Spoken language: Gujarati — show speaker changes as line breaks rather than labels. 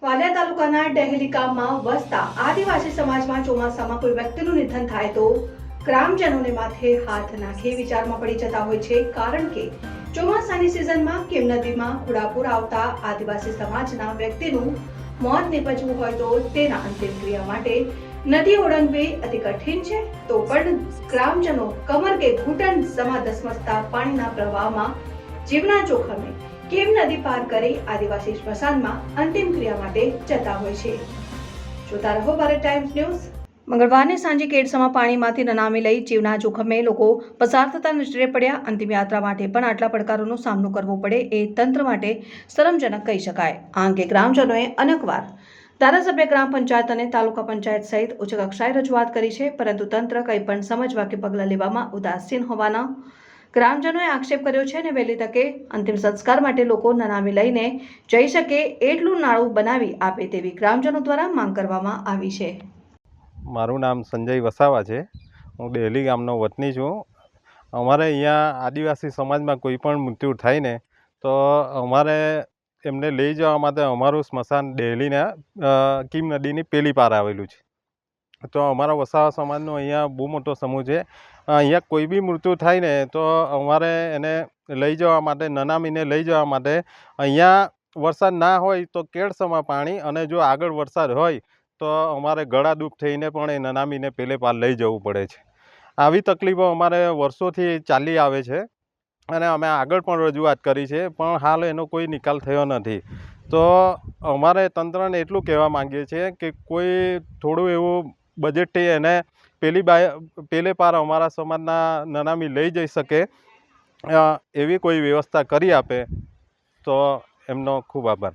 વાલિયા તાલુકાના ડહેલી ગામમાં વસતા આદિવાસી સમાજમાં ચોમાસામાં કોઈ વ્યક્તિનું નિધન થાય તો ગ્રામજનોને માથે હાથ નાખી વિચારમાં પડી જતા હોય છે, કારણ કે ચોમાસાની સિઝનમાં કેમ નદીમાં ઘોડાપૂર આવતા આદિવાસી સમાજના વ્યક્તિનું મોત નિપજવું હોય તો તેના અંતિમ ક્રિયા માટે નદી ઓળંગવી અતિ કઠિન છે, તો પણ ગ્રામજનો કમર કે ઘૂંટણ સમા ધસમસતા પાણીના પ્રવાહમાં જીવના જોખમે કેમ નદી પાર કરી આદિવાસી સ્મશાનમાં અંતિમ ક્રિયા માટે જતા હોય છે। જોતા રહો ભારત ટાઈમ્સ ન્યૂઝ। મંગળવારની સાંજે કેડસમાં પાણીમાંથી નનામી લઈ જીવના જોખમે લોકો પસાર થતા નજરે પડ્યા। અંતિમ યાત્રા માટે પણ આટલા પડકારોનો સામનો કરવો પડે એ તંત્ર માટે શરમજનક કહી શકાય। આ અંગે ગ્રામજનોએ અનેકવાર ધારાસભ્ય, ગ્રામ પંચાયત અને તાલુકા પંચાયત સહિત ઉચ્ચ કક્ષાએ રજૂઆત કરી છે, પરંતુ તંત્ર કંઈ પણ સમજવા કે પગલાં લેવામાં ઉદાસીન હોવાના ગ્રામજનોએ આક્ષેપ કર્યો છે અને વહેલી તકે અંતિમ સંસ્કાર માટે લોકો નનામી લઈને જઈ શકે એટલું નાળું બનાવી આપે તેવી ગ્રામજનો દ્વારા માંગ કરવામાં આવી છે।
મારું નામ સંજય વસાવા છે। હું ડહેલી ગામનો વતની છું। અમારે અહીંયા આદિવાસી સમાજમાં કોઈ પણ મૃત્યુ થાય ને તો અમારે એમને લઈ જવા માટે અમારું સ્મશાન ડહેલીના કીમ નદીની પેલી પાર આવેલું છે। તો અમારા વસાવા સમાજનો અહીંયા બહુ મોટો સમૂહ છે। અહીંયા કોઈ બી મૃત્યુ થાય ને તો અમારે એને લઈ જવા માટે, નનામીને લઈ જવા માટે અહીંયા વરસાદ ના હોય તો કેળસમાં પાણી, અને જો આગળ વરસાદ હોય તો અમારે ગળા દુઃખ થઈને પણ એ નનામીને પેલે પાર લઈ જવું પડે છે। આવી તકલીફો અમારે વર્ષોથી ચાલી આવે છે અને અમે આગળ પણ રજૂઆત કરી છે, પણ હાલ એનો કોઈ નિકાલ થયો નથી। તો અમારે તંત્રને એટલું કહેવા માંગીએ છીએ કે કોઈ થોડું એવું બજેટથી એને પેલે પાર અમારા સમાજના નનામી લઈ જઈ શકે એવી કોઈ વ્યવસ્થા કરી આપે તો એમનો ખૂબ આભાર।